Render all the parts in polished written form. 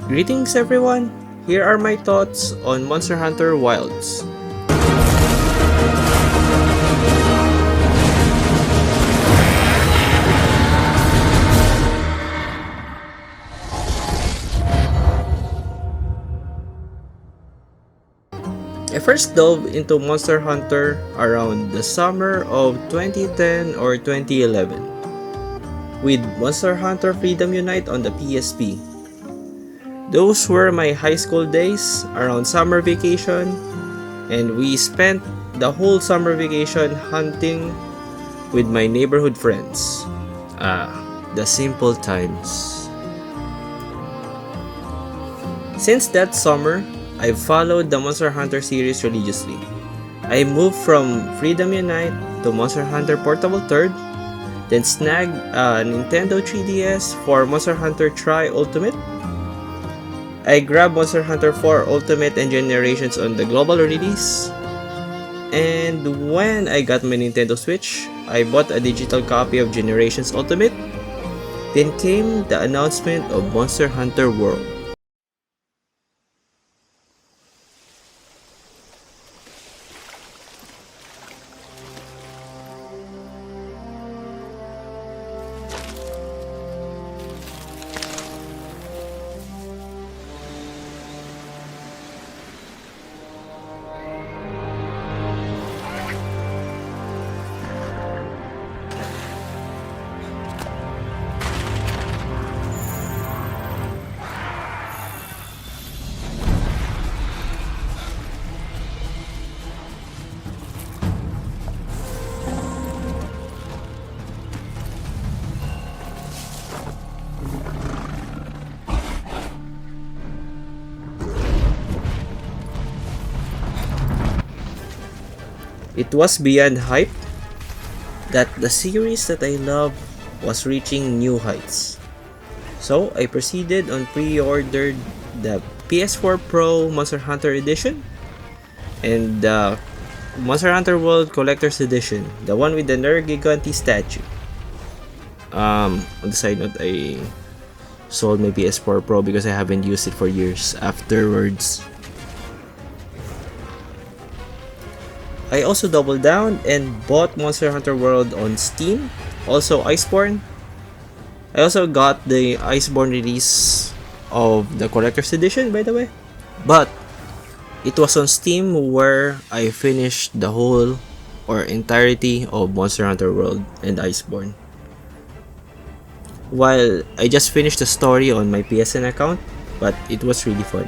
Greetings everyone! Here are my thoughts on Monster Hunter Wilds. I first dove into Monster Hunter around the summer of 2010 or 2011 with Monster Hunter Freedom Unite on the PSP. Those were my high school days around summer vacation, and we spent the whole summer vacation hunting with my neighborhood friends. The simple times. Since that summer, I've followed the Monster Hunter series religiously. I moved from Freedom Unite to Monster Hunter Portable 3rd, then snagged a Nintendo 3DS for Monster Hunter Tri Ultimate. I grabbed Monster Hunter 4 Ultimate and Generations on the global release. And when I got my Nintendo Switch, I bought a digital copy of Generations Ultimate. Then came the announcement of Monster Hunter World. It was beyond hype that the series that I love was reaching new heights. So I proceeded on pre-ordered the PS4 Pro Monster Hunter Edition and the Monster Hunter World Collector's Edition, the one with the Nergigante statue. On the side note, I sold my PS4 Pro because I haven't used it for years afterwards. I also doubled down and bought Monster Hunter World on Steam, also Iceborne. I also got the Iceborne release of the Collector's Edition, by the way. But it was on Steam where I finished the whole or entirety of Monster Hunter World and Iceborne. While I just finished the story on my PSN account, but it was really fun.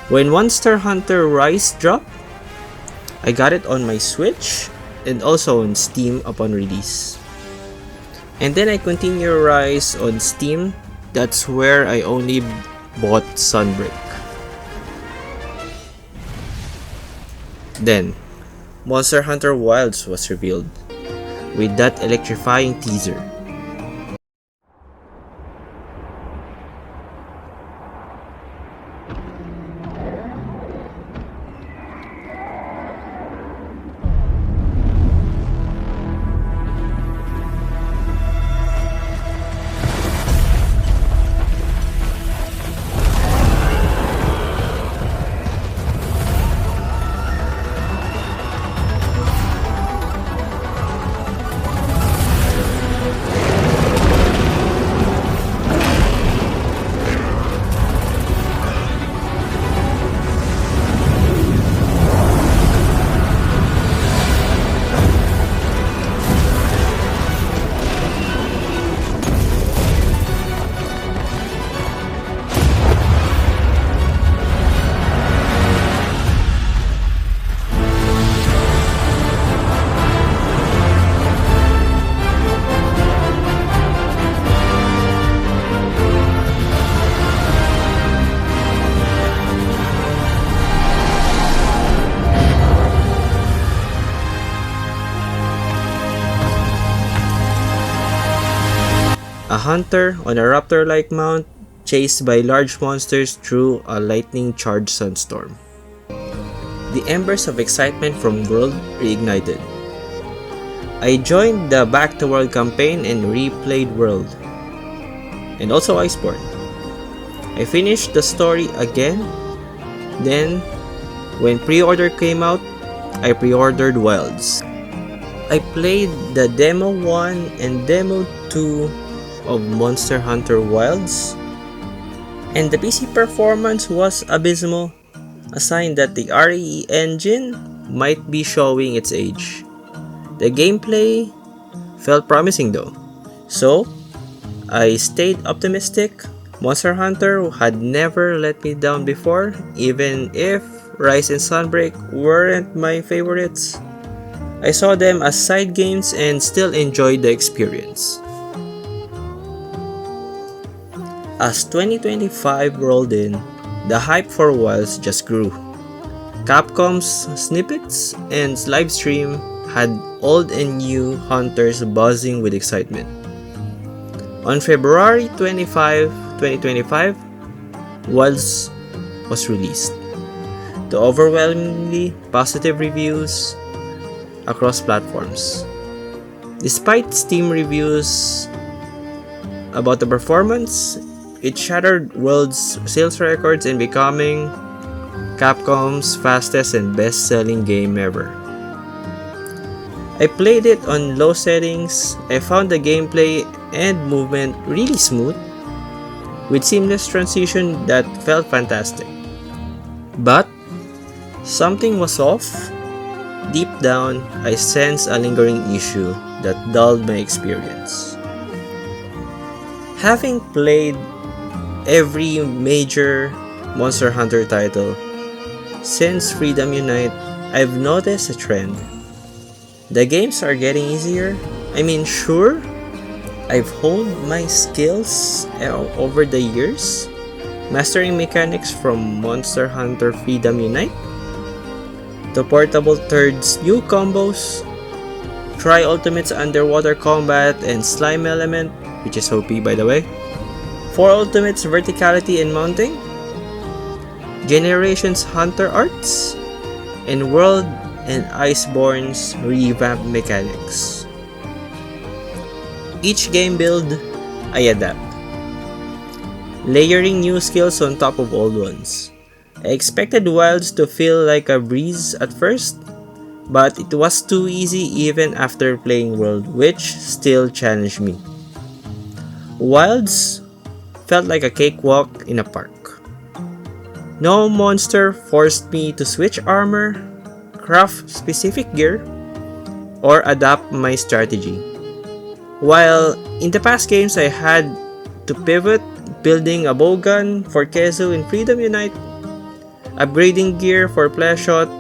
When Monster Hunter Rise dropped, I got it on my Switch and also on Steam upon release. And then I continue Rise on Steam. That's where I only bought Sunbreak. Then, Monster Hunter Wilds was revealed with that electrifying teaser. A hunter on a raptor-like mount chased by large monsters through a lightning-charged sunstorm. The embers of excitement from World reignited. I joined the Back to World campaign and replayed World, and also Iceborne. I finished the story again. Then, when pre-order came out, I pre-ordered Wilds. I played the Demo 1 and Demo 2 of Monster Hunter Wilds, and the PC performance was abysmal, a sign that the RE engine might be showing its age. The gameplay felt promising though, so I stayed optimistic. Monster Hunter had never let me down before, even if Rise and Sunbreak weren't my favorites. I saw them as side games and still enjoyed the experience. As 2025 rolled in, the hype for Wilds just grew. Capcom's snippets and livestream had old and new hunters buzzing with excitement. On February 25, 2025, Wilds was released. The overwhelmingly positive reviews across platforms. Despite Steam reviews about the performance, it shattered World's sales records in becoming Capcom's fastest and best-selling game ever. I played it on low settings. I found the gameplay and movement really smooth, with seamless transition that felt fantastic. But something was off. Deep down, I sensed a lingering issue that dulled my experience. Having played every major Monster Hunter title since Freedom Unite, I've noticed a trend. The games are getting easier. I mean, sure, I've honed my skills over the years, mastering mechanics from Monster Hunter Freedom Unite to Portable Third's new combos, Try Ultimate's underwater combat and slime element, which is OP by the way, 4 Ultimate's verticality and mounting, Generations Hunter arts, and World and Iceborne's revamped mechanics. Each game build, I adapt, layering new skills on top of old ones. I expected Wilds to feel like a breeze at first, but it was too easy even after playing World, which still challenged me. Wilds felt like a cakewalk in a park. No monster forced me to switch armor, craft specific gear, or adapt my strategy. While in the past games I had to pivot, building a bowgun for Kezu in Freedom Unite, upgrading gear for Fleshshot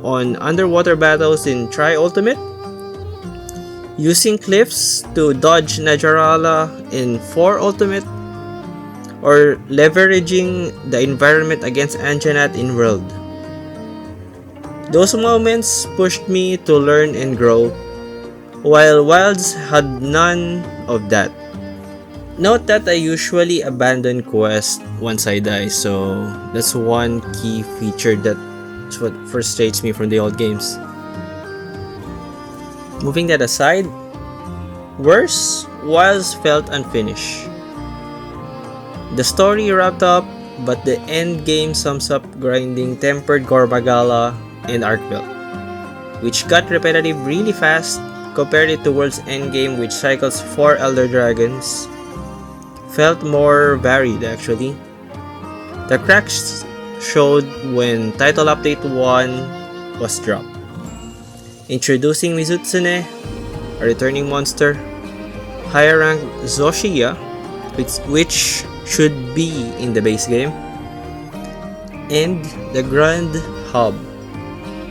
on underwater battles in Try Ultimate, using cliffs to dodge Najarala in 4 Ultimate, or leveraging the environment against Anjanat in World. Those moments pushed me to learn and grow, while Wilds had none of that. Note that I usually abandon quests once I die, so that's one key feature that's what frustrates me from the old games. Moving that aside, worse, Wilds felt unfinished. The story wrapped up, but the end game sums up grinding Tempered Gorbagala and Arcbelt, which got repetitive really fast. Compared it to World's endgame, which cycles 4 Elder Dragons, felt more varied actually. The cracks showed when Title Update 1 was dropped, introducing Mizutsune, a returning monster, higher rank Zoshia, which should be in the base game, and the Grand Hub,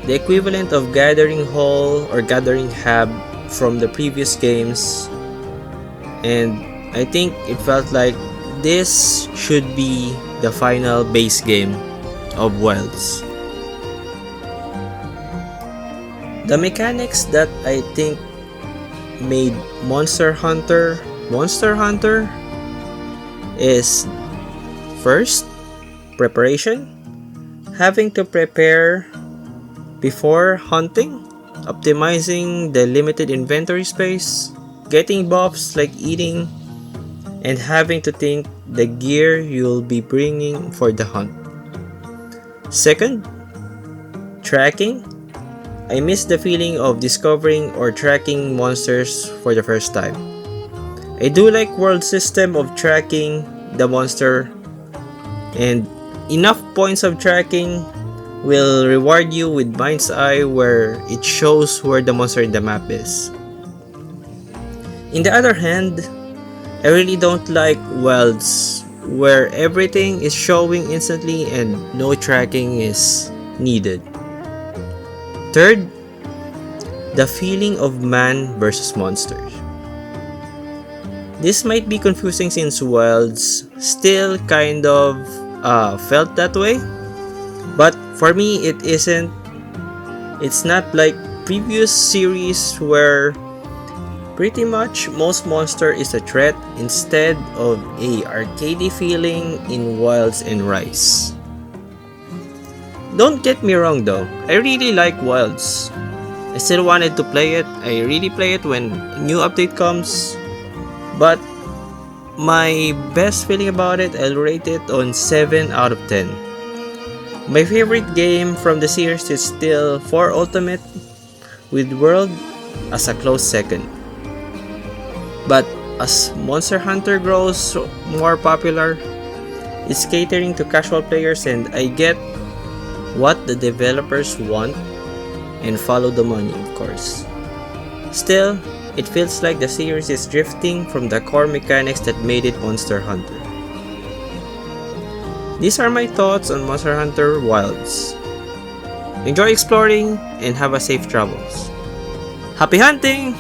the equivalent of Gathering Hall or Gathering Hub from the previous games, and I think it felt like this should be the final base game of Wilds. The mechanics that I think made Monster Hunter is first, preparation. Having to prepare before hunting, optimizing the limited inventory space, getting buffs like eating, and having to think the gear you'll be bringing for the hunt. Second, tracking. I miss the feeling of discovering or tracking monsters for the first time. I do like world system of tracking the monster, and enough points of tracking will reward you with Mind's Eye, where it shows where the monster in the map is. In the other hand, I really don't like worlds where everything is showing instantly and no tracking is needed. Third, the feeling of man versus monsters. This might be confusing since worlds still kind of felt that way, but for me it isn't. It's not like previous series where pretty much most monster is a threat instead of a arcadey feeling in Wilds and Rise. Don't get me wrong though, I really like Wilds. I still wanted to play it. I really play it when new update comes. But my best feeling about it, I'll rate it on 7 out of 10. My favorite game from the series is still 4 Ultimate, with World as a close second. But as Monster Hunter grows more popular, it's catering to casual players, and I get what the developers want and follow the money, of course. Still, it feels like the series is drifting from the core mechanics that made it Monster Hunter. These are my thoughts on Monster Hunter Wilds. Enjoy exploring and have a safe travels. Happy hunting!